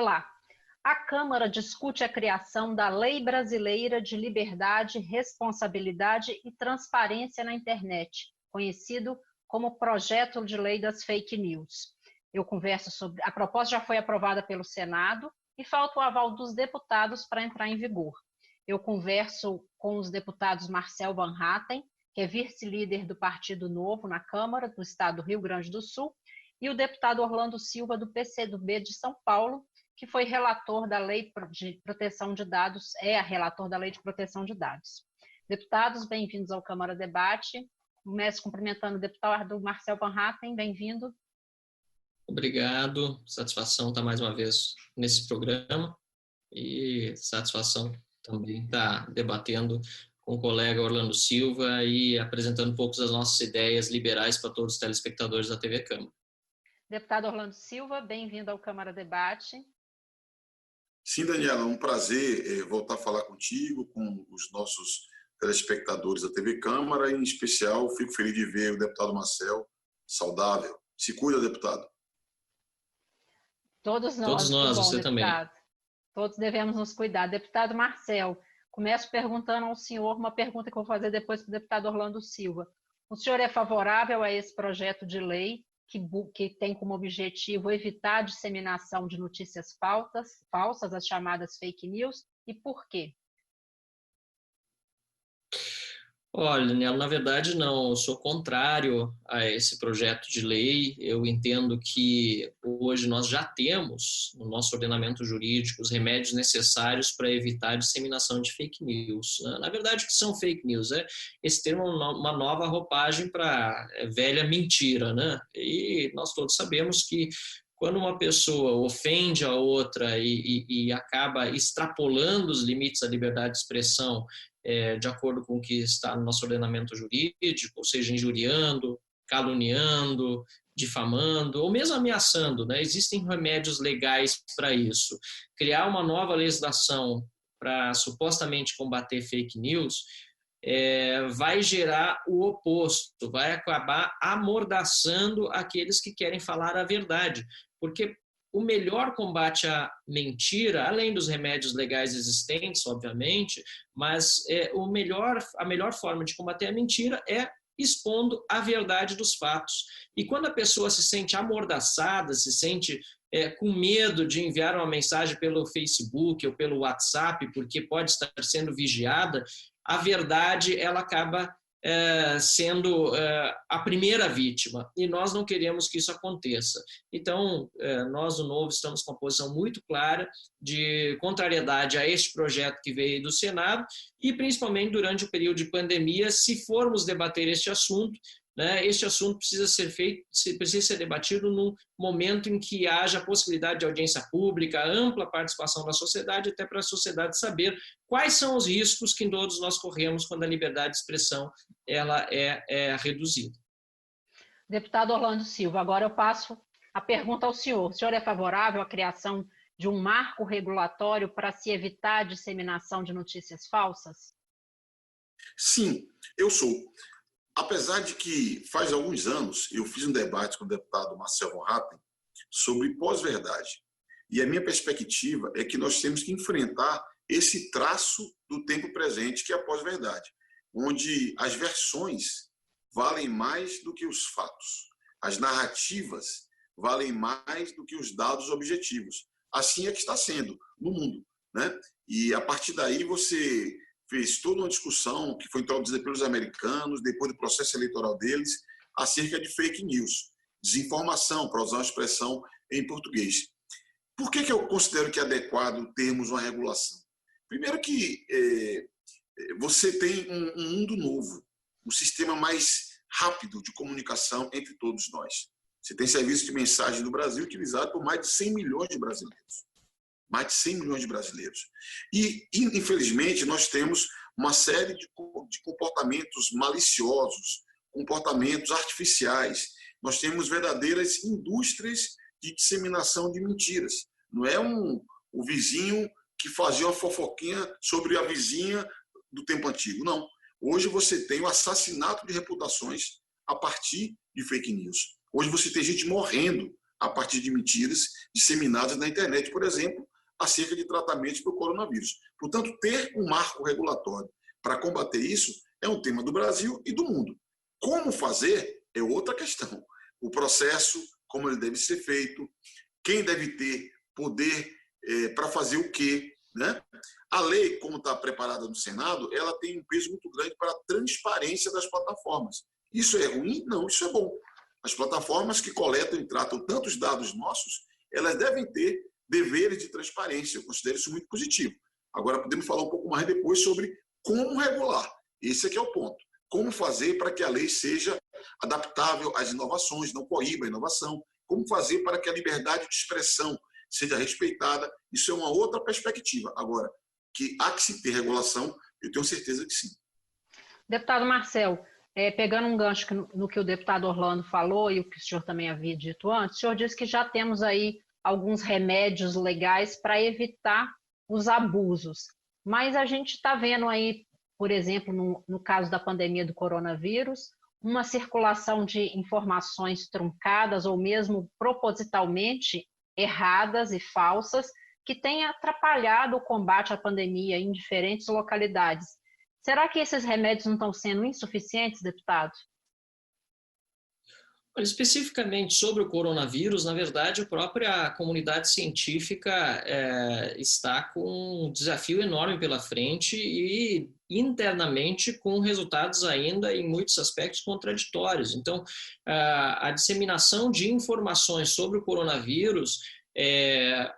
Olá. A Câmara discute a criação da Lei Brasileira de Liberdade, Responsabilidade e Transparência na Internet, conhecido como Projeto de Lei das Fake News. Eu converso sobre... A proposta já foi aprovada pelo Senado e falta o aval dos deputados para entrar em vigor. Eu converso com os deputados Marcel Van Hatten, que é vice-líder do Partido Novo na Câmara do Estado do Rio Grande do Sul, e o deputado Orlando Silva, do PCdoB de São Paulo, que foi relator da Lei de Proteção de Dados, relator da Lei de Proteção de Dados. Deputados, bem-vindos ao Câmara Debate. Começo cumprimentando o deputado Marcel Van Hatten, bem-vindo. Obrigado, satisfação estar mais uma vez nesse programa e satisfação também estar debatendo com o colega Orlando Silva e apresentando um pouco das nossas ideias liberais para todos os telespectadores da TV Câmara. Deputado Orlando Silva, bem-vindo ao Câmara Debate. Sim, Daniela, é um prazer voltar a falar contigo, com os nossos telespectadores da TV Câmara, e, em especial, fico feliz de ver o deputado Marcel saudável. Se cuida, deputado. Todos nós, você deputado. também. Todos devemos nos cuidar. Deputado Marcel, começo perguntando ao senhor uma pergunta que eu vou fazer depois para o deputado Orlando Silva. O senhor é favorável a esse projeto de lei que tem como objetivo evitar a disseminação de notícias falsas, as chamadas fake news, e por quê? Olha, Daniel, na verdade não, eu sou contrário a esse projeto de lei. Eu entendo que hoje nós já temos no nosso ordenamento jurídico os remédios necessários para evitar a disseminação de fake news. Na verdade, o que são fake news? Esse termo é uma nova roupagem para velha mentira, né? E nós todos sabemos que quando uma pessoa ofende a outra e acaba extrapolando os limites da liberdade de expressão, de acordo com o que está no nosso ordenamento jurídico, ou seja, injuriando, caluniando, difamando, ou mesmo ameaçando, né? Existem remédios legais para isso. Criar uma nova legislação para supostamente combater fake news vai gerar o oposto, vai acabar amordaçando aqueles que querem falar a verdade, porque o melhor combate à mentira, além dos remédios legais existentes, obviamente, mas a melhor forma de combater a mentira é expondo a verdade dos fatos. E quando a pessoa se sente amordaçada, se sente com medo de enviar uma mensagem pelo Facebook ou pelo WhatsApp, porque pode estar sendo vigiada, a verdade ela acaba sendo a primeira vítima, e nós não queremos que isso aconteça. Então, nós do Novo estamos com uma posição muito clara de contrariedade a este projeto que veio do Senado, e principalmente durante o período de pandemia, se formos debater este assunto, né, este assunto precisa ser debatido num momento em que haja possibilidade de audiência pública, ampla participação da sociedade, até para a sociedade saber quais são os riscos que todos nós corremos quando a liberdade de expressão ela é reduzida. Deputado Orlando Silva, agora eu passo a pergunta ao senhor. O senhor é favorável à criação de um marco regulatório para se evitar a disseminação de notícias falsas? Sim, eu sou. Apesar de que faz alguns anos eu fiz um debate com o deputado Marcel Van Hatten sobre pós-verdade. E a minha perspectiva é que nós temos que enfrentar esse traço do tempo presente, que é a pós-verdade, onde as versões valem mais do que os fatos. As narrativas valem mais do que os dados objetivos. Assim é que está sendo no mundo, né? E a partir daí você fez toda uma discussão que foi introduzida pelos americanos, depois do processo eleitoral deles, acerca de fake news, desinformação, para usar uma expressão em português. Por que eu considero que é adequado termos uma regulação? Primeiro que você tem um mundo novo, um sistema mais rápido de comunicação entre todos nós. Você tem serviço de mensagem no Brasil utilizado por mais de 100 milhões de brasileiros. Mais de 100 milhões de brasileiros. E, infelizmente, nós temos uma série de comportamentos maliciosos, comportamentos artificiais. Nós temos verdadeiras indústrias de disseminação de mentiras. Não é o vizinho que fazia uma fofoquinha sobre a vizinha do tempo antigo. Não. Hoje você tem o assassinato de reputações a partir de fake news. Hoje você tem gente morrendo a partir de mentiras disseminadas na internet, por exemplo, acerca de tratamentos para o coronavírus. Portanto, ter um marco regulatório para combater isso é um tema do Brasil e do mundo. Como fazer é outra questão. O processo, como ele deve ser feito, quem deve ter poder para fazer o quê, né? A lei, como está preparada no Senado, ela tem um peso muito grande para a transparência das plataformas. Isso é ruim? Não, isso é bom. As plataformas que coletam e tratam tantos dados nossos, elas devem ter deveres de transparência. Eu considero isso muito positivo. Agora, podemos falar um pouco mais depois sobre como regular. Esse aqui é o ponto. Como fazer para que a lei seja adaptável às inovações, não coíba a inovação. Como fazer para que a liberdade de expressão seja respeitada. Isso é uma outra perspectiva. Agora, que há que se ter regulação, eu tenho certeza que sim. Deputado Marcel, pegando um gancho no que o deputado Orlando falou e o que o senhor também havia dito antes, o senhor disse que já temos aí alguns remédios legais para evitar os abusos. Mas a gente está vendo aí, por exemplo, no caso da pandemia do coronavírus, uma circulação de informações truncadas ou mesmo propositalmente erradas e falsas que tem atrapalhado o combate à pandemia em diferentes localidades. Será que esses remédios não estão sendo insuficientes, deputado? Especificamente sobre o coronavírus, na verdade, a própria comunidade científica está com um desafio enorme pela frente e internamente com resultados ainda, em muitos aspectos, contraditórios. Então, a disseminação de informações sobre o coronavírus,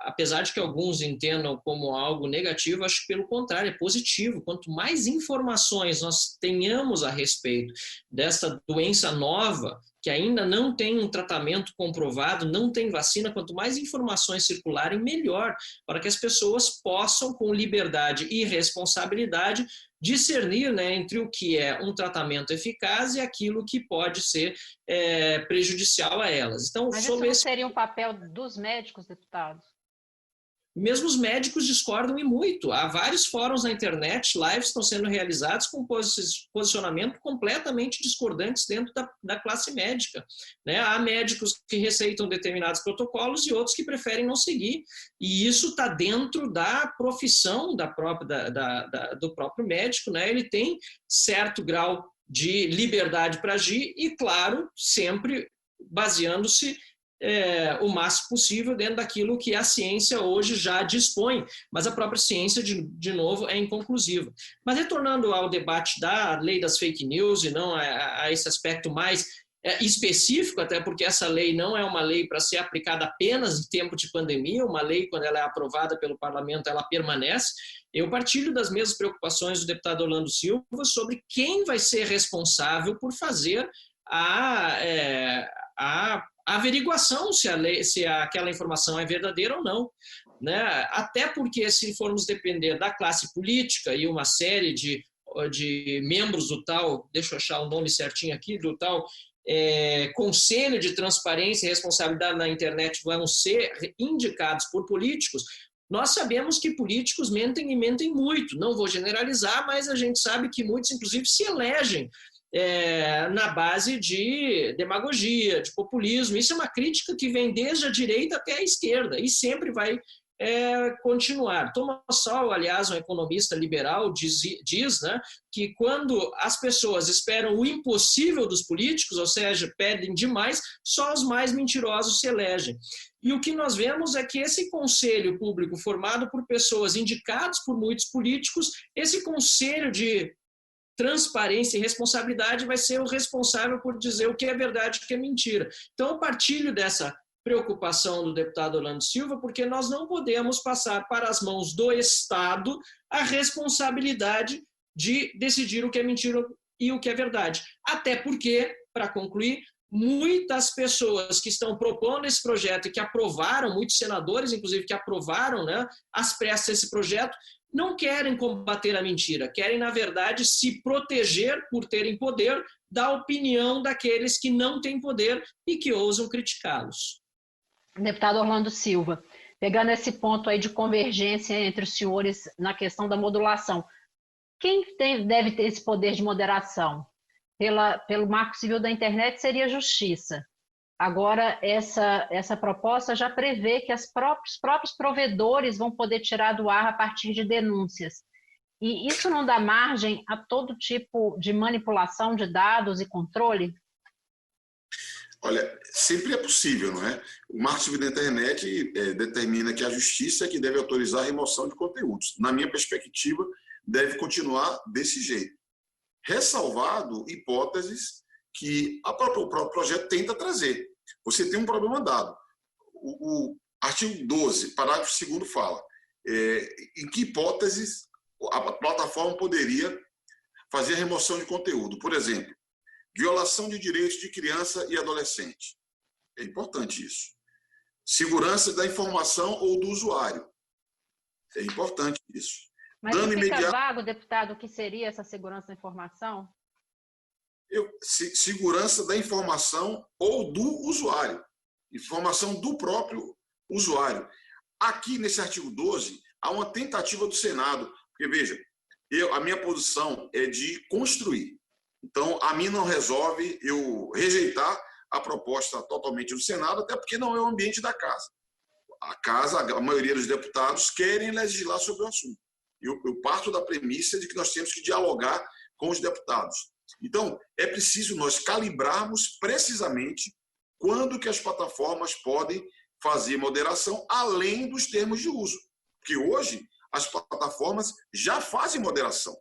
apesar de que alguns entendam como algo negativo, acho que pelo contrário, é positivo. Quanto mais informações nós tenhamos a respeito dessa doença nova, que ainda não tem um tratamento comprovado, não tem vacina, quanto mais informações circularem, melhor, para que as pessoas possam, com liberdade e responsabilidade, discernir, né, entre o que é um tratamento eficaz e aquilo que pode ser prejudicial a elas. Então, mas isso não seria um papel dos médicos, deputado? Mesmo os médicos discordam e muito. Há vários fóruns na internet, lives estão sendo realizados com posicionamento completamente discordantes dentro da classe médica, né? Há médicos que receitam determinados protocolos e outros que preferem não seguir. E isso está dentro da profissão do próprio médico, né? Ele tem certo grau de liberdade para agir e, claro, sempre baseando-se o máximo possível dentro daquilo que a ciência hoje já dispõe, mas a própria ciência, de novo, é inconclusiva. Mas retornando ao debate da lei das fake news e não a esse aspecto mais específico, até porque essa lei não é uma lei para ser aplicada apenas em tempo de pandemia, uma lei, quando ela é aprovada pelo parlamento, ela permanece. Eu partilho das mesmas preocupações do deputado Orlando Silva sobre quem vai ser responsável por fazer a averiguação se aquela informação é verdadeira ou não, né? Até porque, se formos depender da classe política e uma série de membros do tal, deixa eu achar o nome certinho aqui, do tal Conselho de Transparência e Responsabilidade na Internet, vão ser indicados por políticos, nós sabemos que políticos mentem e mentem muito. Não vou generalizar, mas a gente sabe que muitos, inclusive, se elegem na base de demagogia, de populismo. Isso é uma crítica que vem desde a direita até a esquerda e sempre vai continuar. Thomas Sowell, aliás, um economista liberal, diz, né, que quando as pessoas esperam o impossível dos políticos, ou seja, pedem demais, só os mais mentirosos se elegem. E o que nós vemos é que esse conselho público, formado por pessoas indicadas por muitos políticos, esse conselho de transparência e responsabilidade vai ser o responsável por dizer o que é verdade e o que é mentira. Então, eu partilho dessa preocupação do deputado Orlando Silva, porque nós não podemos passar para as mãos do Estado a responsabilidade de decidir o que é mentira e o que é verdade. Até porque, para concluir, muitas pessoas que estão propondo esse projeto e que aprovaram, muitos senadores, inclusive, que aprovaram, né, às pressas esse projeto, não querem combater a mentira, querem, na verdade, se proteger por terem poder da opinião daqueles que não têm poder e que ousam criticá-los. Deputado Orlando Silva, pegando esse ponto aí de convergência entre os senhores na questão da modulação, quem deve ter esse poder de moderação? Pelo Marco Civil da Internet seria a Justiça. Agora, essa proposta já prevê que os próprios provedores vão poder tirar do ar a partir de denúncias. E isso não dá margem a todo tipo de manipulação de dados e controle? Olha, sempre é possível, não é? O Marco Civil da Internet determina que a justiça é que deve autorizar a remoção de conteúdos. Na minha perspectiva, deve continuar desse jeito. Ressalvado hipóteses que o próprio projeto tenta trazer. Você tem um problema dado. O artigo 12, parágrafo 2º fala em que hipóteses a plataforma poderia fazer a remoção de conteúdo. Por exemplo, violação de direitos de criança e adolescente. É importante isso. Segurança da informação ou do usuário. É importante isso. Mas não fica vago, deputado, o que seria essa segurança da informação? Segurança da informação ou do usuário. Informação do próprio usuário. Aqui, nesse artigo 12, há uma tentativa do Senado. Porque, veja, a minha posição é de construir. Então, a mim não resolve eu rejeitar a proposta totalmente do Senado, até porque não é o ambiente da casa. A maioria dos deputados querem legislar sobre o assunto. Eu parto da premissa de que nós temos que dialogar com os deputados. Então, é preciso nós calibrarmos precisamente quando que as plataformas podem fazer moderação além dos termos de uso. Porque hoje as plataformas já fazem moderação.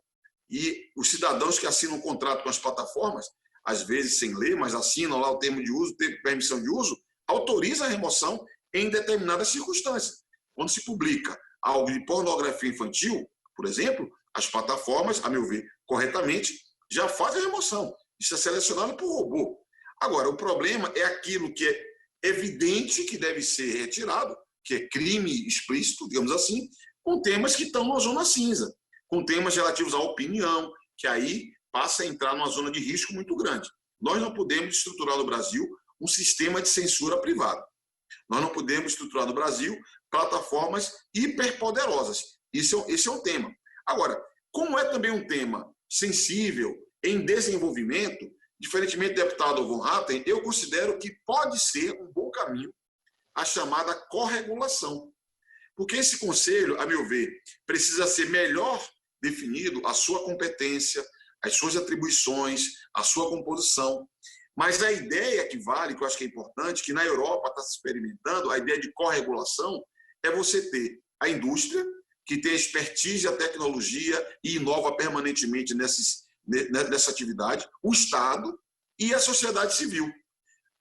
E os cidadãos que assinam um contrato com as plataformas, às vezes sem ler, mas assinam lá o termo de uso, permissão de uso, autoriza a remoção em determinadas circunstâncias. Quando se publica algo de pornografia infantil, por exemplo, as plataformas, a meu ver, corretamente, já fazem a remoção. Isso é selecionado por robô. Agora, o problema é aquilo que é evidente que deve ser retirado, que é crime explícito, digamos assim, com temas que estão na zona cinza, com temas relativos à opinião, que aí passa a entrar numa zona de risco muito grande. Nós não podemos estruturar no Brasil um sistema de censura privado. Nós não podemos estruturar no Brasil plataformas hiperpoderosas. Esse é um tema. Agora, como é também um tema sensível, em desenvolvimento, diferentemente do deputado Von Hatten, eu considero que pode ser um bom caminho a chamada corregulação. Porque esse conselho, a meu ver, precisa ser melhor definido a sua competência, as suas atribuições, a sua composição. Mas a ideia que vale, que eu acho que é importante, que na Europa está se experimentando, a ideia de corregulação é você ter a indústria, que tem a expertise, a tecnologia e inova permanentemente nessa atividade, o Estado e a sociedade civil.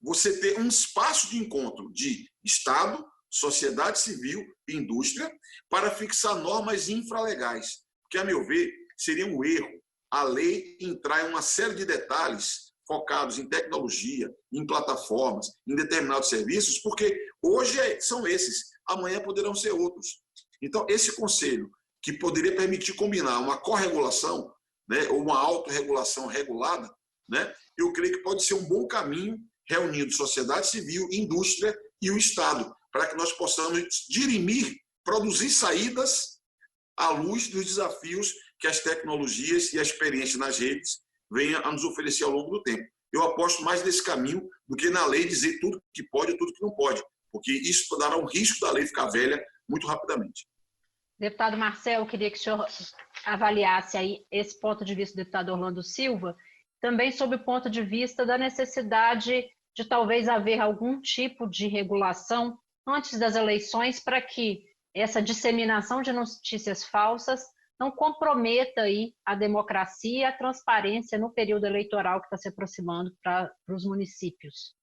Você ter um espaço de encontro de Estado, sociedade civil e indústria para fixar normas infralegais, que, a meu ver, seria um erro a lei entrar em uma série de detalhes focados em tecnologia, em plataformas, em determinados serviços, porque hoje são esses, amanhã poderão ser outros. Então, esse conselho, que poderia permitir combinar uma corregulação, né, ou uma autorregulação regulada, né, eu creio que pode ser um bom caminho reunindo sociedade civil, indústria e o Estado, para que nós possamos dirimir, produzir saídas à luz dos desafios que as tecnologias e a experiência nas redes venham a nos oferecer ao longo do tempo. Eu aposto mais nesse caminho do que na lei dizer tudo que pode e tudo que não pode, porque isso dará um risco da lei ficar velha muito rapidamente. Deputado Marcel, queria que o senhor avaliasse aí esse ponto de vista do deputado Orlando Silva, também sob o ponto de vista da necessidade de talvez haver algum tipo de regulação antes das eleições para que essa disseminação de notícias falsas não comprometa aí a democracia e a transparência no período eleitoral que está se aproximando para os municípios.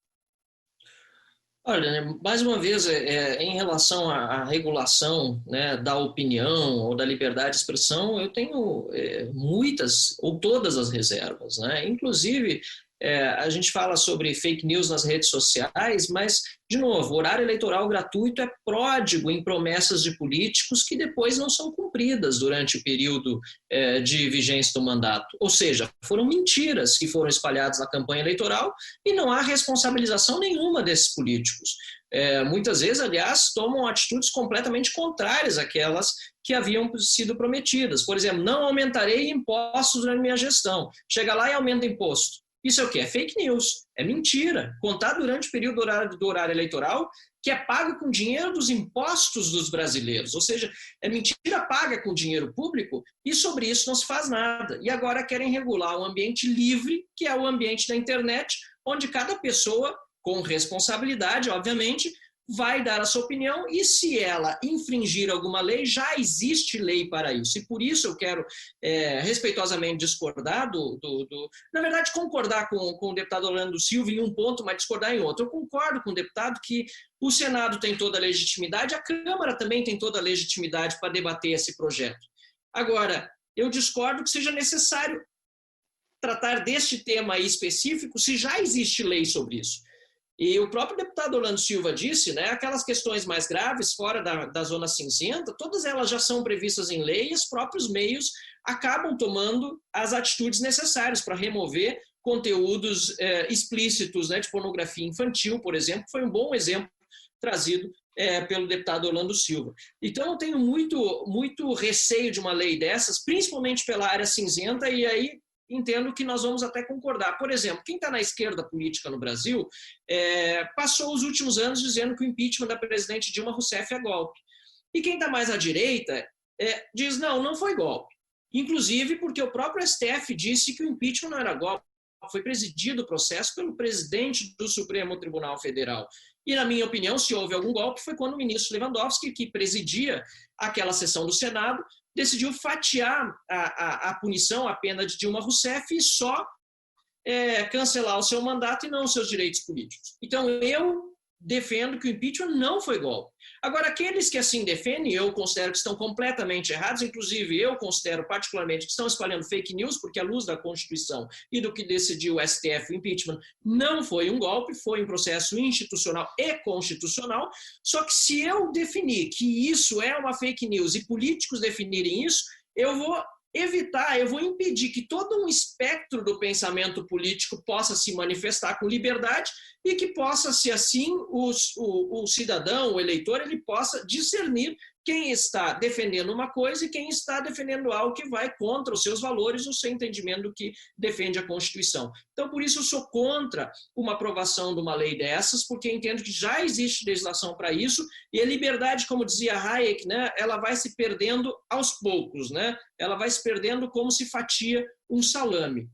Olha, mais uma vez, em relação à regulação, né, da opinião ou da liberdade de expressão, eu tenho muitas ou todas as reservas, né? Inclusive, a gente fala sobre fake news nas redes sociais, mas, de novo, o horário eleitoral gratuito é pródigo em promessas de políticos que depois não são cumpridas durante o período de vigência do mandato. Ou seja, foram mentiras que foram espalhadas na campanha eleitoral e não há responsabilização nenhuma desses políticos. Muitas vezes, aliás, tomam atitudes completamente contrárias àquelas que haviam sido prometidas. Por exemplo, não aumentarei impostos durante minha gestão. Chega lá e aumenta imposto. Isso é o quê? É fake news, é mentira. Contar durante o período do horário eleitoral, que é pago com dinheiro dos impostos dos brasileiros. Ou seja, é mentira paga com dinheiro público e sobre isso não se faz nada. E agora querem regular um ambiente livre, que é o ambiente da internet, onde cada pessoa, com responsabilidade, obviamente, vai dar a sua opinião e, se ela infringir alguma lei, já existe lei para isso. E por isso eu quero respeitosamente discordar na verdade, concordar com o deputado Orlando Silva em um ponto, mas discordar em outro. Eu concordo com o deputado que o Senado tem toda a legitimidade, a Câmara também tem toda a legitimidade para debater esse projeto. Agora, eu discordo que seja necessário tratar deste tema aí específico se já existe lei sobre isso. E o próprio deputado Orlando Silva disse, né, aquelas questões mais graves fora da zona cinzenta, todas elas já são previstas em lei e os próprios meios acabam tomando as atitudes necessárias para remover conteúdos explícitos, né, de pornografia infantil, por exemplo, foi um bom exemplo trazido pelo deputado Orlando Silva. Então, eu tenho muito receio de uma lei dessas, principalmente pela área cinzenta, e aí entendo que nós vamos até concordar. Por exemplo, quem está na esquerda política no Brasil passou os últimos anos dizendo que o impeachment da presidente Dilma Rousseff é golpe. E quem está mais à direita diz, não foi golpe. Inclusive porque o próprio STF disse que o impeachment não era golpe, foi presidido o processo pelo presidente do Supremo Tribunal Federal. E, na minha opinião, se houve algum golpe, foi quando o ministro Lewandowski, que presidia aquela sessão do Senado, decidiu fatiar a punição, a pena de Dilma Rousseff e só cancelar o seu mandato e não os seus direitos políticos. Então, eu defendo que o impeachment não foi golpe. Agora, aqueles que assim defendem, eu considero que estão completamente errados, inclusive eu considero particularmente que estão espalhando fake news, porque à luz da Constituição e do que decidiu o STF, o impeachment não foi um golpe, foi um processo institucional e constitucional, só que se eu definir que isso é uma fake news e políticos definirem isso, eu vou evitar, eu vou impedir que todo um espectro do pensamento político possa se manifestar com liberdade e que possa, se assim, o cidadão, o eleitor, ele possa discernir quem está defendendo uma coisa e quem está defendendo algo que vai contra os seus valores, o seu entendimento do que defende a Constituição. Então, por isso, eu sou contra uma aprovação de uma lei dessas, porque entendo que já existe legislação para isso, e a liberdade, como dizia Hayek, né, ela vai se perdendo aos poucos, né? Ela vai se perdendo como se fatia um salame,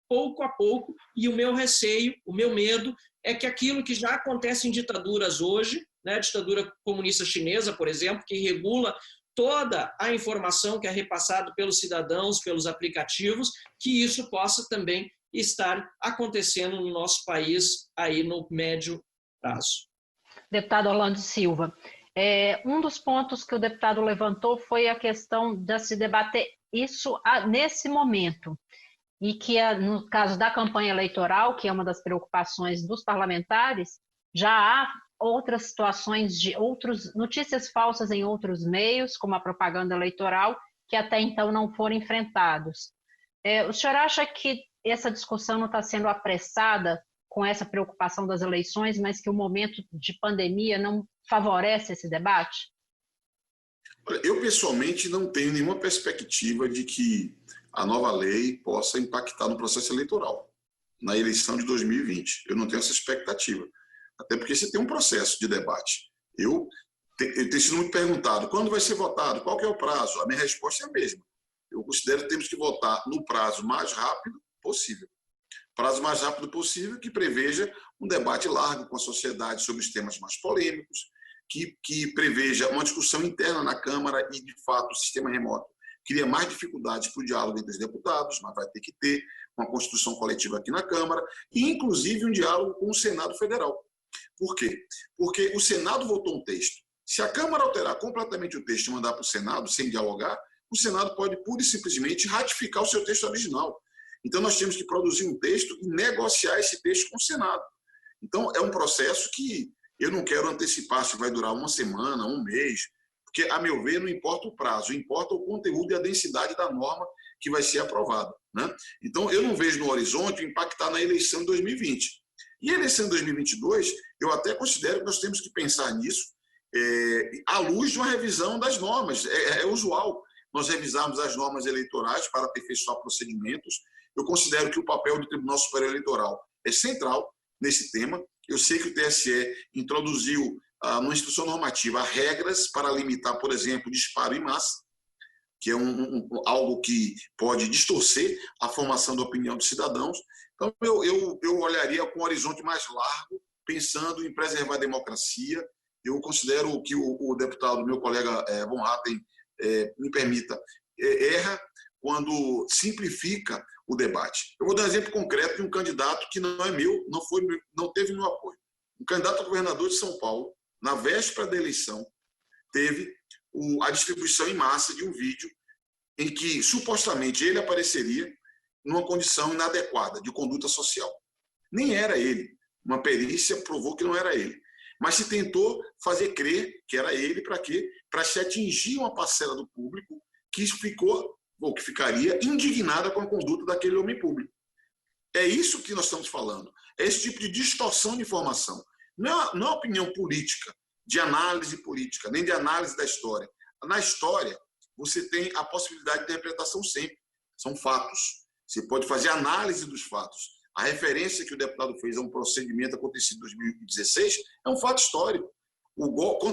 pouco a pouco, e o meu receio, o meu medo, é que aquilo que já acontece em ditaduras hoje, né, a ditadura comunista chinesa, por exemplo, que regula toda a informação que é repassada pelos cidadãos, pelos aplicativos, que isso possa também estar acontecendo no nosso país aí no médio prazo. Deputado Orlando Silva, um dos pontos que o deputado levantou foi a questão de se debater isso nesse momento, e que no caso da campanha eleitoral, que é uma das preocupações dos parlamentares, já há outras situações de notícias falsas em outros meios, como a propaganda eleitoral, que até então não foram enfrentados. O senhor acha que essa discussão não está sendo apressada com essa preocupação das eleições, mas que o momento de pandemia não favorece esse debate? Eu, pessoalmente, não tenho nenhuma perspectiva de que a nova lei possa impactar no processo eleitoral, na eleição de 2020. Eu não tenho essa expectativa. Até porque você tem um processo de debate. Eu tenho sido muito perguntado, quando vai ser votado? Qual que é o prazo? A minha resposta é a mesma. Eu considero que temos que votar no prazo mais rápido possível. Prazo mais rápido possível que preveja um debate largo com a sociedade sobre os temas mais polêmicos, que preveja uma discussão interna na Câmara e, de fato, o sistema remoto cria mais dificuldades para o diálogo entre os deputados, mas vai ter que ter uma constituição coletiva aqui na Câmara e, inclusive, um diálogo com o Senado Federal. Por quê? Porque o Senado votou um texto. Se a Câmara alterar completamente o texto e mandar para o Senado sem dialogar, o Senado pode pura e simplesmente ratificar o seu texto original. Então, nós temos que produzir um texto e negociar esse texto com o Senado. Então, é um processo que eu não quero antecipar se vai durar uma semana, um mês, porque, a meu ver, não importa o prazo, importa o conteúdo e a densidade da norma que vai ser aprovada, né? Então, eu não vejo no horizonte impactar na eleição de 2020. E a eleição de 2022, eu até considero que nós temos que pensar nisso à luz de uma revisão das normas. É usual nós revisarmos as normas eleitorais para aperfeiçoar procedimentos eu considero que o papel do Tribunal Superior Eleitoral é central nesse tema. Eu sei que o TSE introduziu numa instrução normativa regras para limitar, por exemplo, o disparo em massa, que é algo que pode distorcer a formação da opinião dos cidadãos. Então, eu olharia com um horizonte mais largo, pensando em preservar a democracia. Eu considero que o deputado, meu colega Von Hatten, me permita, erra quando simplifica o debate. Eu vou dar um exemplo concreto de um candidato que não é meu, não teve meu apoio. Um candidato a governador de São Paulo, na véspera da eleição, teve a distribuição em massa de um vídeo em que, supostamente, ele apareceria numa condição inadequada de conduta social. Nem era ele. Uma perícia provou que não era ele. Mas se tentou fazer crer que era ele, para quê? Para se atingir uma parcela do público que ficaria indignada com a conduta daquele homem público. É isso que nós estamos falando. É esse tipo de distorção de informação. Não é opinião política, de análise política, nem de análise da história. Na história, você tem a possibilidade de interpretação sempre. São fatos. Você pode fazer análise dos fatos. A referência que o deputado fez a um procedimento acontecido em 2016 é um fato histórico.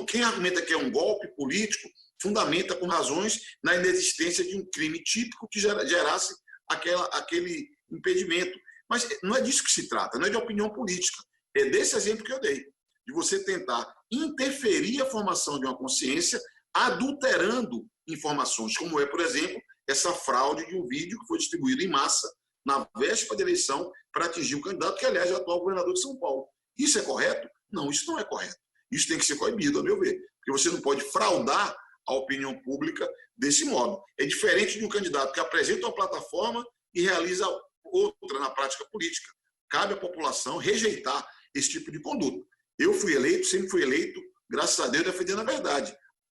Quem argumenta que é um golpe político fundamenta com razões na inexistência de um crime típico que gerasse aquele impedimento. Mas não é disso que se trata, não é de opinião política. É desse exemplo que eu dei, de você tentar interferir a formação de uma consciência adulterando informações, como é, por exemplo, essa fraude de um vídeo que foi distribuído em massa na véspera da eleição para atingir o candidato, que, aliás, é o atual governador de São Paulo. Isso é correto? Não, isso não é correto. Isso tem que ser coibido, a meu ver, porque você não pode fraudar a opinião pública desse modo. É diferente de um candidato que apresenta uma plataforma e realiza outra na prática política. Cabe à população rejeitar esse tipo de conduta. Eu fui eleito, sempre fui eleito, graças a Deus, defendendo a verdade,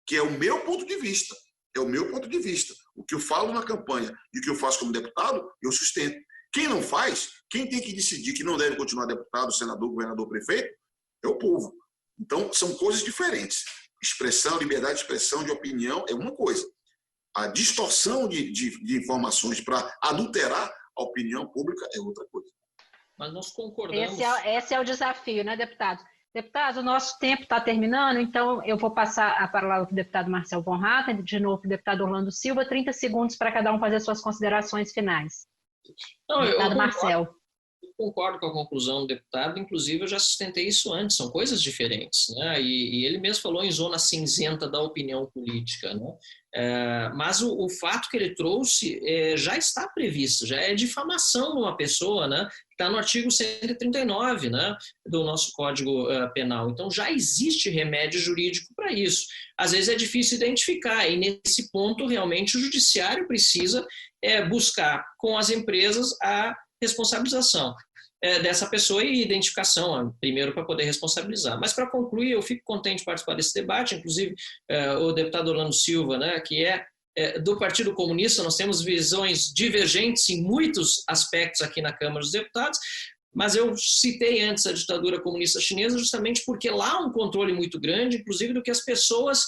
que é o meu ponto de vista. É o meu ponto de vista. O que eu falo na campanha e o que eu faço como deputado, eu sustento. Quem não faz, quem tem que decidir que não deve continuar deputado, senador, governador, prefeito, é o povo. Então, são coisas diferentes. Expressão, liberdade de expressão, de opinião, é uma coisa. A distorção de informações para adulterar a opinião pública é outra coisa. Mas nós concordamos... Esse é o desafio, né, deputado? Deputado, o nosso tempo está terminando, então eu vou passar a palavra para o deputado Marcel Von Hatten, de novo para o deputado Orlando Silva, 30 segundos para cada um fazer suas considerações finais. Não, deputado Marcel. Eu concordo com a conclusão do deputado, inclusive eu já sustentei isso antes, são coisas diferentes, né? E ele mesmo falou em zona cinzenta da opinião política, né? Mas o fato que ele trouxe já está previsto, já é difamação de uma pessoa, né? Está no artigo 139, né, do nosso Código Penal. Então já existe remédio jurídico para isso. Às vezes é difícil identificar, e nesse ponto realmente o judiciário precisa buscar com as empresas a responsabilização dessa pessoa e identificação, primeiro, para poder responsabilizar. Mas, para concluir, eu fico contente de participar desse debate, inclusive o deputado Orlando Silva, né, que do Partido Comunista, nós temos visões divergentes em muitos aspectos aqui na Câmara dos Deputados, mas eu citei antes a ditadura comunista chinesa justamente porque lá há um controle muito grande, inclusive do que as pessoas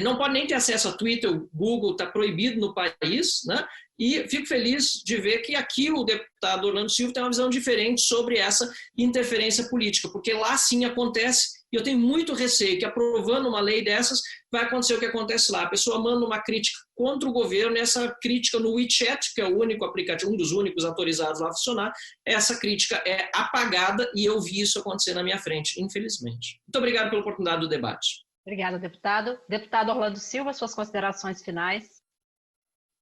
não podem nem ter acesso a Twitter, o Google está proibido no país, né? E fico feliz de ver que aqui o deputado Orlando Silva tem uma visão diferente sobre essa interferência política, porque lá sim acontece, e eu tenho muito receio que aprovando uma lei dessas vai acontecer o que acontece lá. A pessoa manda uma crítica contra o governo, e essa crítica no WeChat, que é o único aplicativo, um dos únicos autorizados lá a funcionar, essa crítica é apagada e eu vi isso acontecer na minha frente, infelizmente. Muito obrigado pela oportunidade do debate. Obrigada, deputado. Deputado Orlando Silva, suas considerações finais.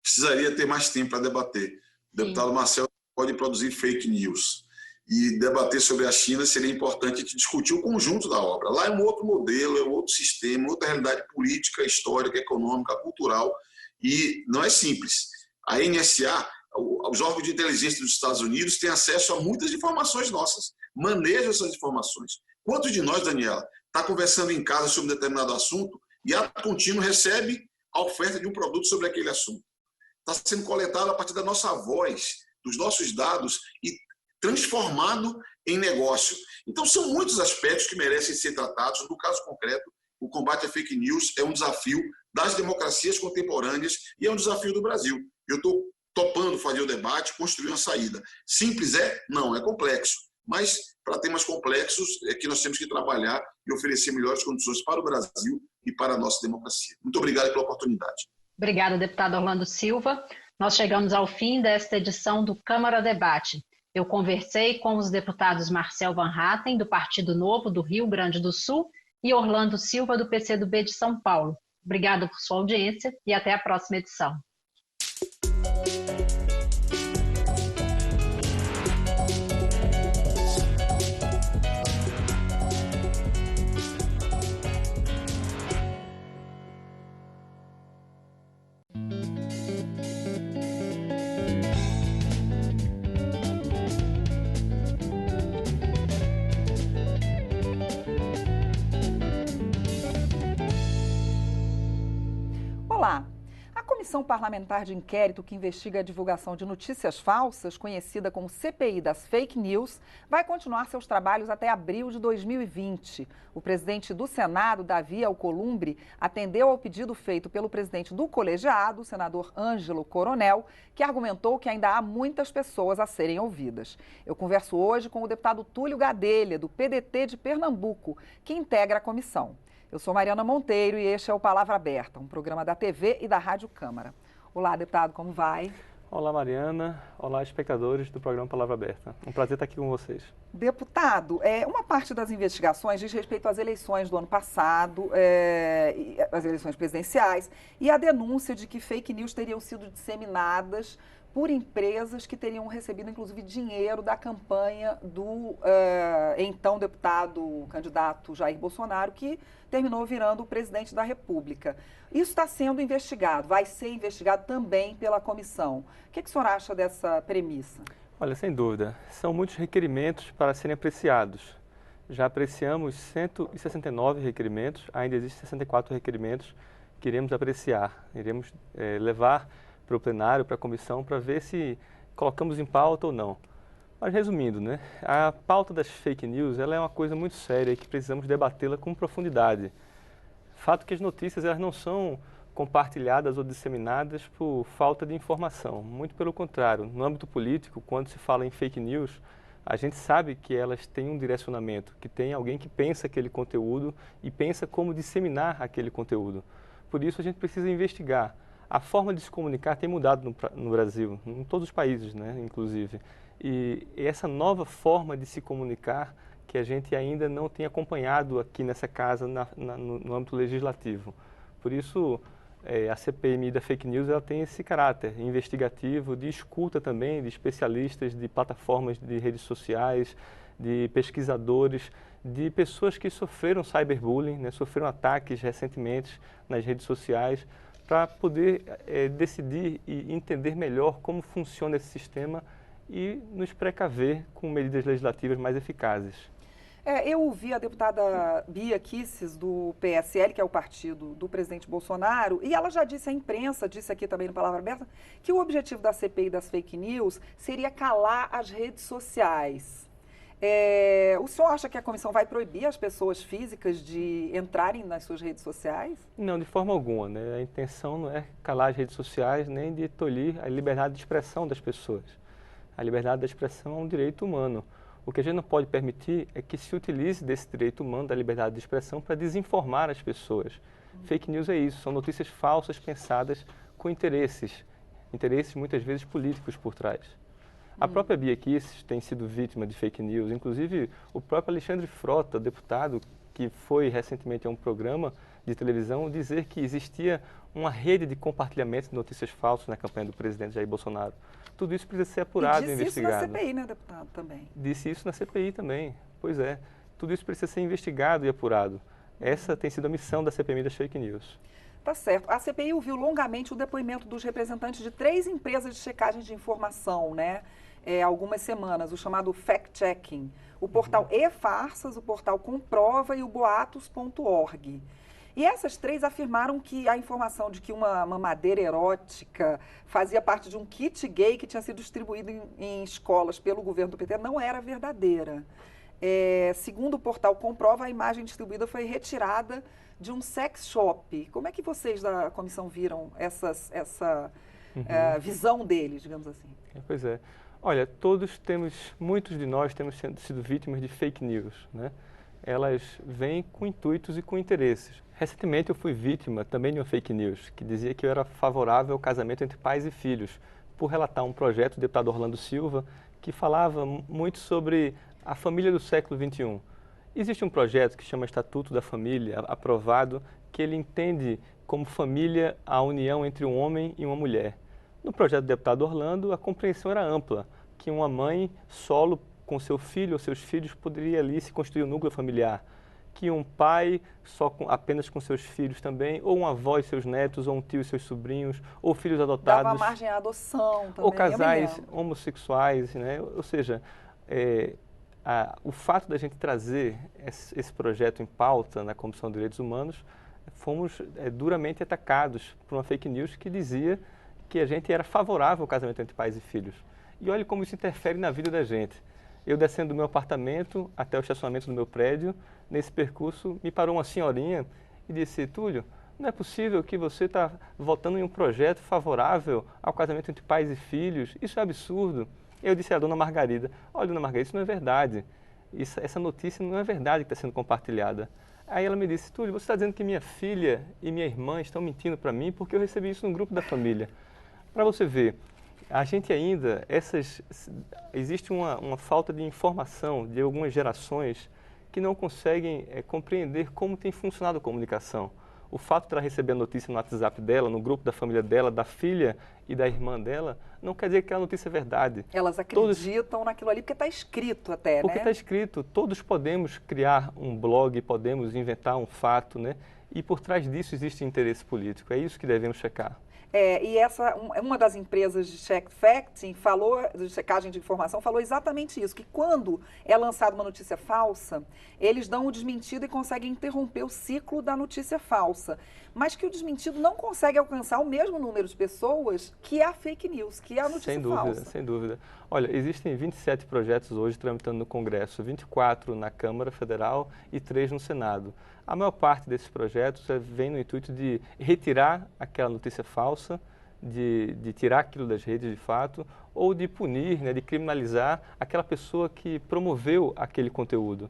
Precisaria ter mais tempo para debater. O deputado Marcel pode produzir fake news. E debater sobre a China seria importante discutir o conjunto da obra. Lá é um outro modelo, é um outro sistema, outra realidade política, histórica, econômica, cultural, e não é simples. A NSA, os órgãos de inteligência dos Estados Unidos, têm acesso a muitas informações nossas, manejam essas informações. Quantos de nós, Daniela, está conversando em casa sobre um determinado assunto e a contínuo recebe a oferta de um produto sobre aquele assunto? Está sendo coletado a partir da nossa voz, dos nossos dados e transformado em negócio. Então, são muitos aspectos que merecem ser tratados. No caso concreto, o combate à fake news é um desafio das democracias contemporâneas e é um desafio do Brasil. Eu estou topando fazer o debate, construir uma saída. Simples é? Não, é complexo. Mas, para temas complexos, é que nós temos que trabalhar e oferecer melhores condições para o Brasil e para a nossa democracia. Muito obrigado pela oportunidade. Obrigada, deputado Orlando Silva. Nós chegamos ao fim desta edição do Câmara Debate. Eu conversei com os deputados Marcel Van Hatten, do Partido Novo do Rio Grande do Sul, e Orlando Silva, do PCdoB de São Paulo. Obrigada por sua audiência e até a próxima edição. Olá! A Comissão Parlamentar de Inquérito que investiga a divulgação de notícias falsas, conhecida como CPI das Fake News, vai continuar seus trabalhos até abril de 2020. O presidente do Senado, Davi Alcolumbre, atendeu ao pedido feito pelo presidente do colegiado, o senador Ângelo Coronel, que argumentou que ainda há muitas pessoas a serem ouvidas. Eu converso hoje com o deputado Túlio Gadelha, do PDT de Pernambuco, que integra a comissão. Eu sou Mariana Monteiro e este é o Palavra Aberta, um programa da TV e da Rádio Câmara. Olá, deputado, como vai? Olá, Mariana. Olá, espectadores do programa Palavra Aberta. Um prazer estar aqui com vocês. Deputado, uma parte das investigações diz respeito às eleições do ano passado, as eleições presidenciais, e a denúncia de que fake news teriam sido disseminadas por empresas que teriam recebido, inclusive, dinheiro da campanha do então deputado candidato Jair Bolsonaro, que terminou virando o presidente da República. Isso está sendo investigado, vai ser investigado também pela comissão. O que o senhor acha dessa premissa? Olha, sem dúvida, são muitos requerimentos para serem apreciados. Já apreciamos 169 requerimentos, ainda existem 64 requerimentos que iremos apreciar. Iremos levar para o plenário, para a comissão, para ver se colocamos em pauta ou não. Mas resumindo, né, a pauta das fake news ela é uma coisa muito séria e que precisamos debatê-la com profundidade. Fato que as notícias elas não são compartilhadas ou disseminadas por falta de informação. Muito pelo contrário, no âmbito político, quando se fala em fake news, a gente sabe que elas têm um direcionamento, que tem alguém que pensa aquele conteúdo e pensa como disseminar aquele conteúdo. Por isso a gente precisa investigar. A forma de se comunicar tem mudado no Brasil, em todos os países, né, inclusive. E essa nova forma de se comunicar que a gente ainda não tem acompanhado aqui nessa casa no âmbito legislativo. Por isso, a CPMI da fake news ela tem esse caráter investigativo, de escuta também de especialistas, de plataformas de redes sociais, de pesquisadores, de pessoas que sofreram cyberbullying, né, sofreram ataques recentemente nas redes sociais, para poder decidir e entender melhor como funciona esse sistema e nos precaver com medidas legislativas mais eficazes. Eu ouvi a deputada Bia Kicis, do PSL, que é o partido do presidente Bolsonaro, e ela já disse à imprensa, disse aqui também no Palavra Aberta, que o objetivo da CPI das fake news seria calar as redes sociais. O senhor acha que a comissão vai proibir as pessoas físicas de entrarem nas suas redes sociais? Não, de forma alguma, né? A intenção não é calar as redes sociais nem de tolir a liberdade de expressão das pessoas. A liberdade de expressão é um direito humano. O que a gente não pode permitir é que se utilize desse direito humano, da liberdade de expressão, para desinformar as pessoas. Fake news é isso, são notícias falsas pensadas com interesses muitas vezes políticos por trás. A própria Bia Kicis tem sido vítima de fake news, inclusive o próprio Alexandre Frota, deputado, que foi recentemente a um programa de televisão, dizer que existia uma rede de compartilhamento de notícias falsas na campanha do presidente Jair Bolsonaro. Tudo isso precisa ser apurado e investigado. Disse isso na CPI, né, deputado, também? Disse isso na CPI também, pois é. Tudo isso precisa ser investigado e apurado. Essa tem sido a missão da CPMI das fake news. Tá certo. A CPI ouviu longamente o depoimento dos representantes de 3 empresas de checagem de informação, né? Algumas semanas, o chamado fact-checking. O portal E-Farsas, o portal Comprova e o boatos.org. E essas 3 afirmaram que a informação de que uma mamadeira erótica fazia parte de um kit gay que tinha sido distribuído em escolas pelo governo do PT não era verdadeira. Segundo o portal Comprova, a imagem distribuída foi retirada de um sex shop. Como é que vocês da comissão viram essa visão deles, digamos assim. Pois é. Olha, muitos de nós temos sido vítimas de fake news, né? Elas vêm com intuitos e com interesses. Recentemente eu fui vítima também de uma fake news, que dizia que eu era favorável ao casamento entre pais e filhos, por relatar um projeto do deputado Orlando Silva, que falava muito sobre a família do século XXI. Existe um projeto que chama Estatuto da Família, aprovado, que ele entende como família a união entre um homem e uma mulher. No projeto do deputado Orlando, a compreensão era ampla, que uma mãe solo com seu filho ou seus filhos poderia ali se constituir um núcleo familiar, que um pai apenas com seus filhos também, ou uma avó e seus netos, ou um tio e seus sobrinhos, ou filhos adotados. Dava margem à adoção também. Ou casais homossexuais, né? Ou seja, o fato da gente trazer esse projeto em pauta na Comissão de Direitos Humanos, fomos duramente atacados por uma fake news que dizia que a gente era favorável ao casamento entre pais e filhos. E olha como isso interfere na vida da gente. Eu descendo do meu apartamento até o estacionamento do meu prédio, nesse percurso me parou uma senhorinha e disse: Túlio, não é possível que você está votando em um projeto favorável ao casamento entre pais e filhos? Isso é absurdo. Eu disse à dona Margarida: olha, dona Margarida, isso não é verdade. Essa notícia não é verdade que está sendo compartilhada. Aí ela me disse: Túlio, você está dizendo que minha filha e minha irmã estão mentindo para mim porque eu recebi isso no grupo da família. Para você ver, a gente ainda, existe uma falta de informação de algumas gerações que não conseguem compreender como tem funcionado a comunicação. O fato de ela receber a notícia no WhatsApp dela, no grupo da família dela, da filha e da irmã dela, não quer dizer que a notícia é verdade. Elas acreditam naquilo ali porque está escrito até, porque está escrito. Todos podemos criar um blog, podemos inventar um fato, né? E por trás disso existe interesse político. É isso que devemos checar. E uma das empresas de check-facting, de checagem de informação, falou exatamente isso, que quando é lançada uma notícia falsa, eles dão o desmentido e conseguem interromper o ciclo da notícia falsa, mas que o desmentido não consegue alcançar o mesmo número de pessoas que a fake news, que é a notícia falsa. Sem dúvida. Olha, existem 27 projetos hoje tramitando no Congresso, 24 na Câmara Federal e 3 no Senado. A maior parte desses projetos vem no intuito de retirar aquela notícia falsa, de tirar aquilo das redes de fato, ou de punir, né, de criminalizar aquela pessoa que promoveu aquele conteúdo.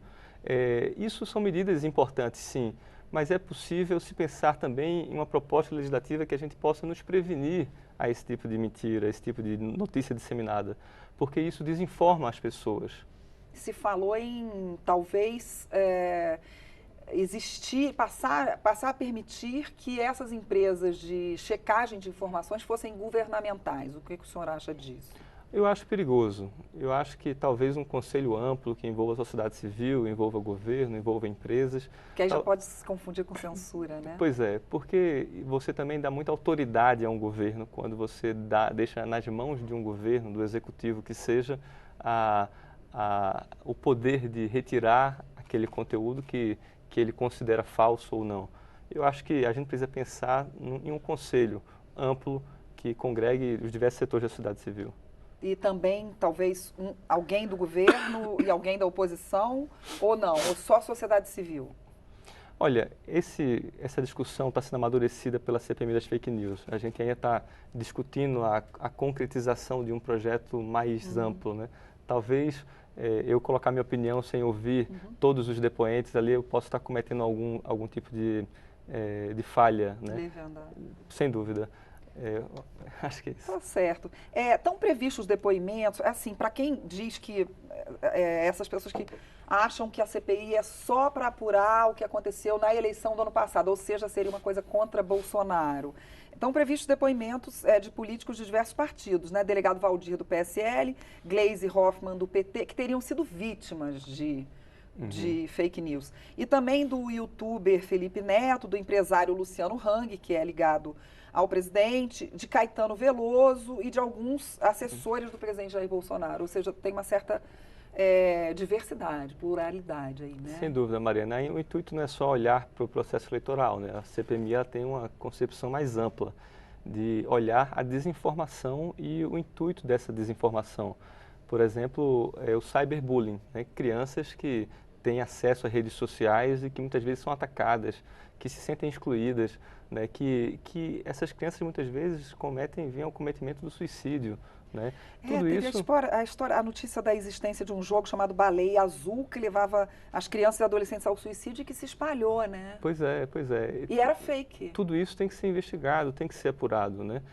Isso são medidas importantes, sim, mas é possível se pensar também em uma proposta legislativa que a gente possa nos prevenir a esse tipo de mentira, a esse tipo de notícia disseminada, porque isso desinforma as pessoas. Se falou em talvez passar a permitir que essas empresas de checagem de informações fossem governamentais. O que o senhor acha disso? Eu acho perigoso. Eu acho que talvez um conselho amplo que envolva a sociedade civil, envolva o governo, envolva empresas. Que aí já pode se confundir com censura, né? Pois é, porque você também dá muita autoridade a um governo quando você deixa nas mãos de um governo, do executivo que seja, o poder de retirar aquele conteúdo que ele considera falso ou não. Eu acho que a gente precisa pensar em um conselho amplo que congregue os diversos setores da sociedade civil. E também, talvez, alguém do governo e alguém da oposição, ou não? Ou só a sociedade civil? Olha, essa discussão está sendo amadurecida pela CPMI das fake news. A gente ainda está discutindo a concretização de um projeto mais amplo, né? Talvez eu colocar minha opinião sem ouvir todos os depoentes ali, eu posso estar cometendo algum tipo de falha, né? Sem dúvida. Acho que é isso. Tá certo. Estão previstos os depoimentos, assim, para quem diz que essas pessoas que acham que a CPI é só para apurar o que aconteceu na eleição do ano passado, ou seja, seria uma coisa contra Bolsonaro. Estão previstos depoimentos de políticos de diversos partidos, né? Delegado Valdir do PSL, Gleisi Hoffmann do PT, que teriam sido vítimas de fake news. E também do youtuber Felipe Neto, do empresário Luciano Hang, que é ligado ao presidente, de Caetano Veloso e de alguns assessores do presidente Jair Bolsonaro. Ou seja, tem uma certa diversidade, pluralidade aí, né? Sem dúvida, Mariana. O intuito não é só olhar para o processo eleitoral, né? A CPMI tem uma concepção mais ampla de olhar a desinformação e o intuito dessa desinformação. Por exemplo, o cyberbullying, né? Crianças que têm acesso a redes sociais e que muitas vezes são atacadas, que se sentem excluídas, né, que essas crianças muitas vezes vêm ao cometimento do suicídio. Né? Tudo isso... a notícia da existência de um jogo chamado Baleia Azul, que levava as crianças e adolescentes ao suicídio e que se espalhou, né? Pois é. E era fake. Tudo isso tem que ser investigado, tem que ser apurado, né?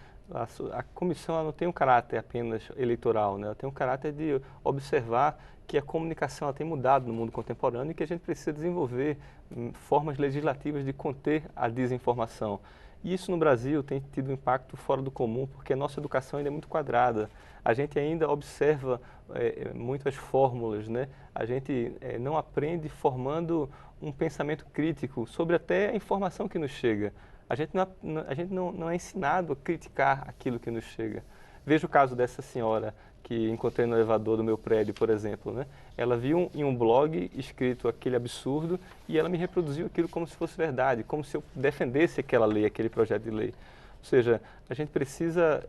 A comissão ela não tem um caráter apenas eleitoral, né? Ela tem um caráter de observar que a comunicação ela tem mudado no mundo contemporâneo e que a gente precisa desenvolver formas legislativas de conter a desinformação. E isso no Brasil tem tido um impacto fora do comum, porque a nossa educação ainda é muito quadrada. A gente ainda observa muitas fórmulas, né? A gente não aprende formando um pensamento crítico sobre até a informação que nos chega. A gente não é ensinado a criticar aquilo que nos chega. Veja o caso dessa senhora que encontrei no elevador do meu prédio, por exemplo, né? Ela viu em um blog escrito aquele absurdo e ela me reproduziu aquilo como se fosse verdade, como se eu defendesse aquela lei, aquele projeto de lei. Ou seja, a gente precisa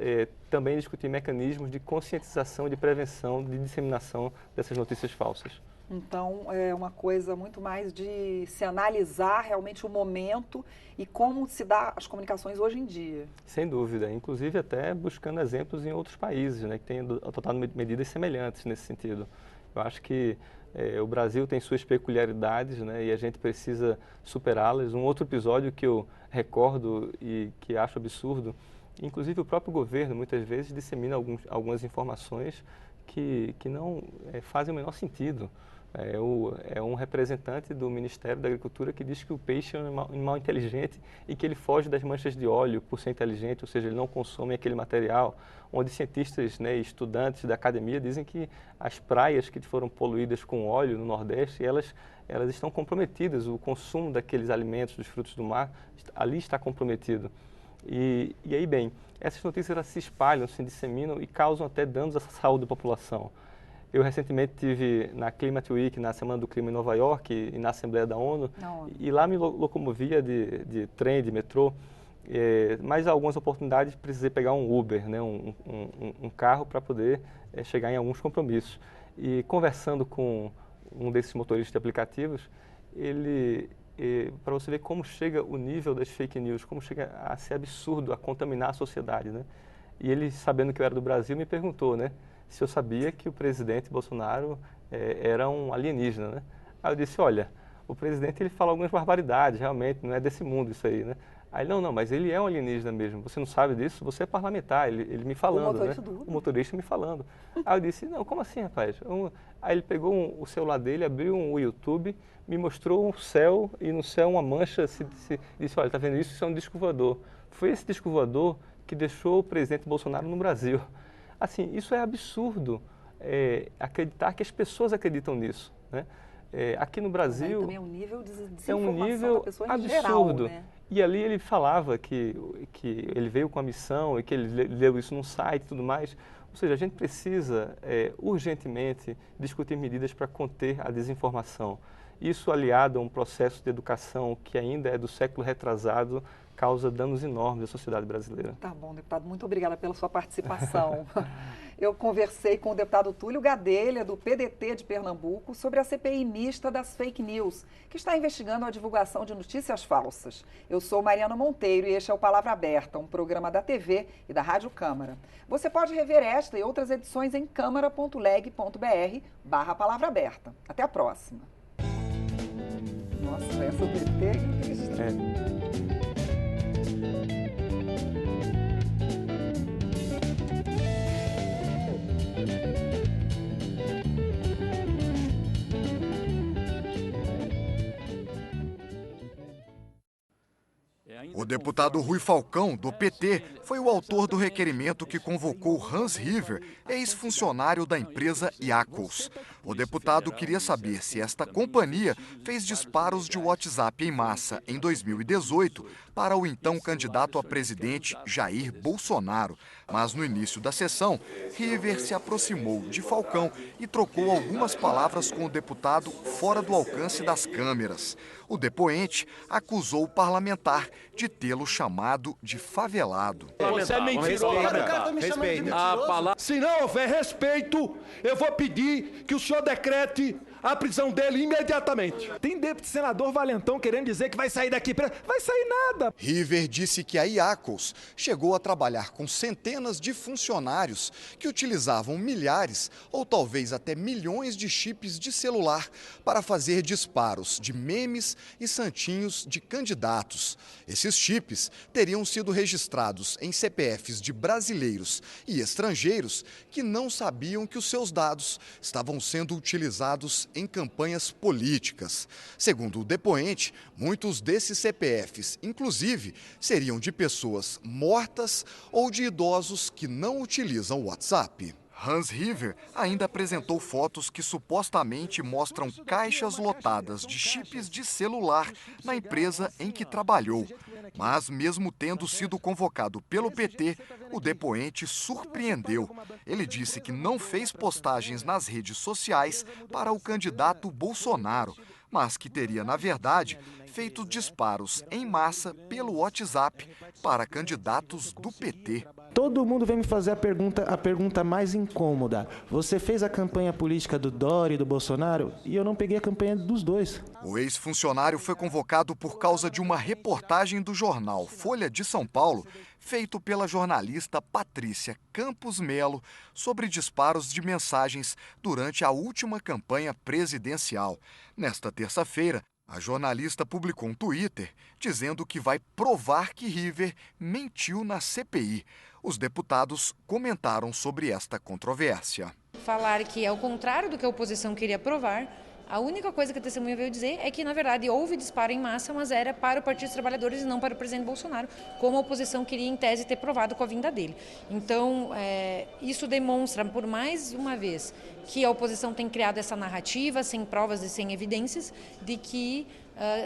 também discutir mecanismos de conscientização, de prevenção, de disseminação dessas notícias falsas. Então, é uma coisa muito mais de se analisar realmente o momento e como se dá as comunicações hoje em dia. Sem dúvida, inclusive até buscando exemplos em outros países, né, que têm adotado medidas semelhantes nesse sentido. Eu acho que o Brasil tem suas peculiaridades, né, e a gente precisa superá-las. Um outro episódio que eu recordo e que acho absurdo, inclusive o próprio governo muitas vezes dissemina algumas informações que não fazem o menor sentido. É um representante do Ministério da Agricultura que diz que o peixe é um animal inteligente e que ele foge das manchas de óleo por ser inteligente, ou seja, ele não consome aquele material, onde cientistas, né, estudantes da academia dizem que as praias que foram poluídas com óleo no Nordeste, elas estão comprometidas, o consumo daqueles alimentos, dos frutos do mar, ali está comprometido. E aí, bem, essas notícias elas se espalham, se disseminam e causam até danos à saúde da população. Eu recentemente estive na Climate Week, na Semana do Clima em Nova York e na Assembleia da ONU, e lá me locomovia de trem, de metrô, mas algumas oportunidades precisei pegar um Uber, né, um carro para poder chegar em alguns compromissos. E conversando com um desses motoristas de aplicativos, para você ver como chega o nível das fake news, como chega a ser absurdo, a contaminar a sociedade, né? E ele, sabendo que eu era do Brasil, me perguntou, né, se eu sabia que o presidente Bolsonaro era um alienígena, né? Aí eu disse, olha, o presidente ele fala algumas barbaridades, realmente, não é desse mundo isso aí, né? Aí, não, mas ele é um alienígena mesmo, você não sabe disso? Você é parlamentar, ele me falando, né? O motorista me falando. Aí eu disse, não, como assim, rapaz? Aí ele pegou o celular dele, abriu o YouTube, me mostrou um céu, e no céu uma mancha, disse, olha, tá vendo isso? Isso é um disco voador. Foi esse disco voador que deixou o presidente Bolsonaro no Brasil. Assim, isso é absurdo, acreditar que as pessoas acreditam nisso, né? Aqui no Brasil... Também é um nível de desinformação da pessoa em geral, né? E ali ele falava que ele veio com a missão e que ele leu isso num site e tudo mais. Ou seja, a gente precisa urgentemente discutir medidas para conter a desinformação. Isso aliado a um processo de educação que ainda é do século retrasado, causa danos enormes à sociedade brasileira. Tá bom, deputado, muito obrigada pela sua participação. Eu conversei com o deputado Túlio Gadelha, do PDT de Pernambuco, sobre a CPI mista das fake news, que está investigando a divulgação de notícias falsas. Eu sou Mariana Monteiro e este é o Palavra Aberta, um programa da TV e da Rádio Câmara. Você pode rever esta e outras edições em câmara.leg.br/Palavra Aberta. Até a próxima. Nossa, essa do PT... O deputado Rui Falcão, do PT, foi o autor do requerimento que convocou Hans River, ex-funcionário da empresa Iacos. O deputado queria saber se esta companhia fez disparos de WhatsApp em massa em 2018 para o então candidato a presidente Jair Bolsonaro. Mas no início da sessão, River se aproximou de Falcão e trocou algumas palavras com o deputado fora do alcance das câmeras. O depoente acusou o parlamentar de tê-lo chamado de favelado. Você é mentiroso. Respeita. Se não houver respeito, eu vou pedir que o senhor decrete a prisão dele imediatamente. Tem senador valentão querendo dizer que vai sair daqui preso. Vai sair nada. River disse que a Iacos chegou a trabalhar com centenas de funcionários que utilizavam milhares ou talvez até milhões de chips de celular para fazer disparos de memes e santinhos de candidatos. Esses chips teriam sido registrados em CPFs de brasileiros e estrangeiros que não sabiam que os seus dados estavam sendo utilizados em campanhas políticas. Segundo o depoente, muitos desses CPFs, inclusive, seriam de pessoas mortas ou de idosos que não utilizam o WhatsApp. Hans River ainda apresentou fotos que supostamente mostram caixas lotadas de chips de celular na empresa em que trabalhou. Mas, mesmo tendo sido convocado pelo PT, o depoente surpreendeu. Ele disse que não fez postagens nas redes sociais para o candidato Bolsonaro, mas que teria, na verdade, feito disparos em massa pelo WhatsApp para candidatos do PT. Todo mundo vem me fazer a pergunta mais incômoda. Você fez a campanha política do Dória e do Bolsonaro? E eu não peguei a campanha dos dois. O ex-funcionário foi convocado por causa de uma reportagem do jornal Folha de São Paulo, feito pela jornalista Patrícia Campos Melo, sobre disparos de mensagens durante a última campanha presidencial. Nesta terça-feira, a jornalista publicou um Twitter dizendo que vai provar que River mentiu na CPI. Os deputados comentaram sobre esta controvérsia. Falar que é o contrário do que a oposição queria provar, a única coisa que a testemunha veio dizer é que, na verdade, houve disparo em massa, mas era para o Partido dos Trabalhadores e não para o presidente Bolsonaro, como a oposição queria, em tese, ter provado com a vinda dele. Então, isso demonstra, por mais uma vez, que a oposição tem criado essa narrativa, sem provas e sem evidências, de que,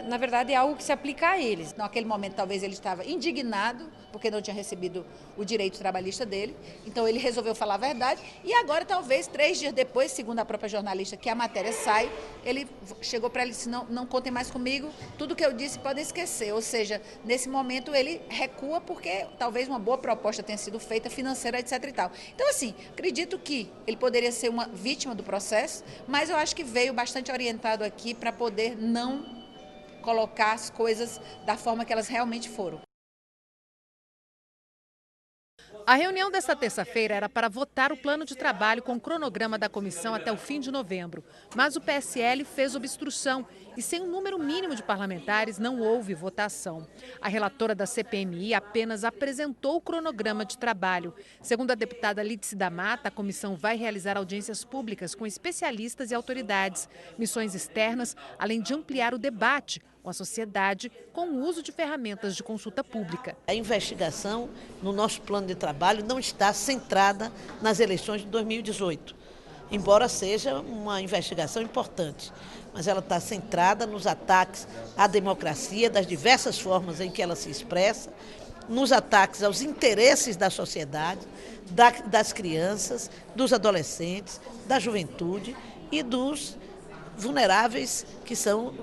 na verdade, é algo que se aplica a eles. Naquele momento, talvez ele estava indignado, porque não tinha recebido o direito trabalhista dele, então ele resolveu falar a verdade, e agora, talvez, 3 dias depois, segundo a própria jornalista, que a matéria sai, ele chegou para ele e disse, não contem mais comigo, tudo que eu disse podem esquecer, ou seja, nesse momento ele recua porque talvez uma boa proposta tenha sido feita, financeira, etc. e tal. Então, assim, acredito que ele poderia ser uma vítima do processo, mas eu acho que veio bastante orientado aqui para poder não colocar as coisas da forma que elas realmente foram. A reunião desta terça-feira era para votar o plano de trabalho com o cronograma da comissão até o fim de novembro. Mas o PSL fez obstrução e, sem um número mínimo de parlamentares, não houve votação. A relatora da CPMI apenas apresentou o cronograma de trabalho. Segundo a deputada Lídice da Mata, a comissão vai realizar audiências públicas com especialistas e autoridades, missões externas, além de ampliar o debate com a sociedade, com o uso de ferramentas de consulta pública. A investigação no nosso plano de trabalho não está centrada nas eleições de 2018, embora seja uma investigação importante, mas ela está centrada nos ataques à democracia, das diversas formas em que ela se expressa, nos ataques aos interesses da sociedade, das crianças, dos adolescentes, da juventude e dos vulneráveis, que são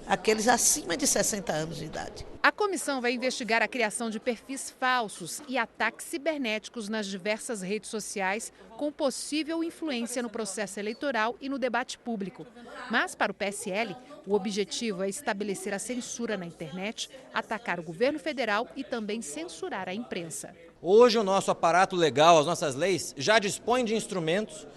aqueles acima de 60 anos de idade. A comissão vai investigar a criação de perfis falsos e ataques cibernéticos nas diversas redes sociais, com possível influência no processo eleitoral e no debate público. Mas, para o PSL, o objetivo é estabelecer a censura na internet, atacar o governo federal e também censurar a imprensa. Hoje, o nosso aparato legal, as nossas leis, já dispõem de instrumentos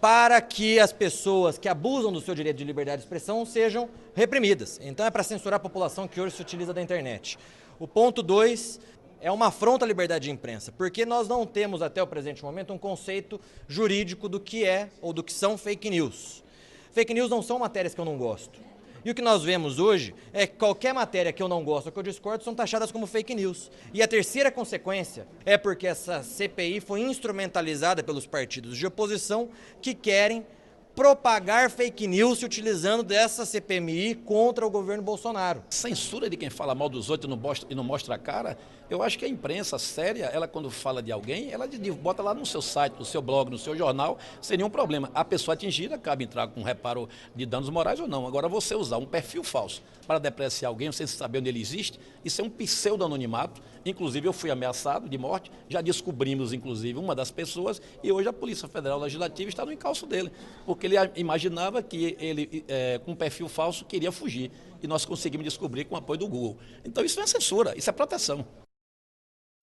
para que as pessoas que abusam do seu direito de liberdade de expressão sejam reprimidas. Então é para censurar a população que hoje se utiliza da internet. O ponto 2 é uma afronta à liberdade de imprensa, porque nós não temos até o presente momento um conceito jurídico do que é ou do que são fake news. Fake news não são matérias que eu não gosto. E o que nós vemos hoje é que qualquer matéria que eu não gosto ou que eu discordo são taxadas como fake news. E a terceira consequência é porque essa CPI foi instrumentalizada pelos partidos de oposição que querem propagar fake news se utilizando dessa CPMI contra o governo Bolsonaro. Censura de quem fala mal dos outros e não mostra a cara, eu acho que a imprensa séria, ela quando fala de alguém, ela bota lá no seu site, no seu blog, no seu jornal, sem nenhum problema. A pessoa atingida cabe entrar com reparo de danos morais ou não. Agora, você usar um perfil falso para depreciar alguém, sem saber onde ele existe, isso é um pseudo-anonimato. Inclusive, eu fui ameaçado de morte, já descobrimos, inclusive, uma das pessoas, e hoje a Polícia Federal Legislativa está no encalço dele, porque ele imaginava que ele, com um perfil falso, queria fugir. E nós conseguimos descobrir com o apoio do Google. Então isso não é censura, isso é proteção.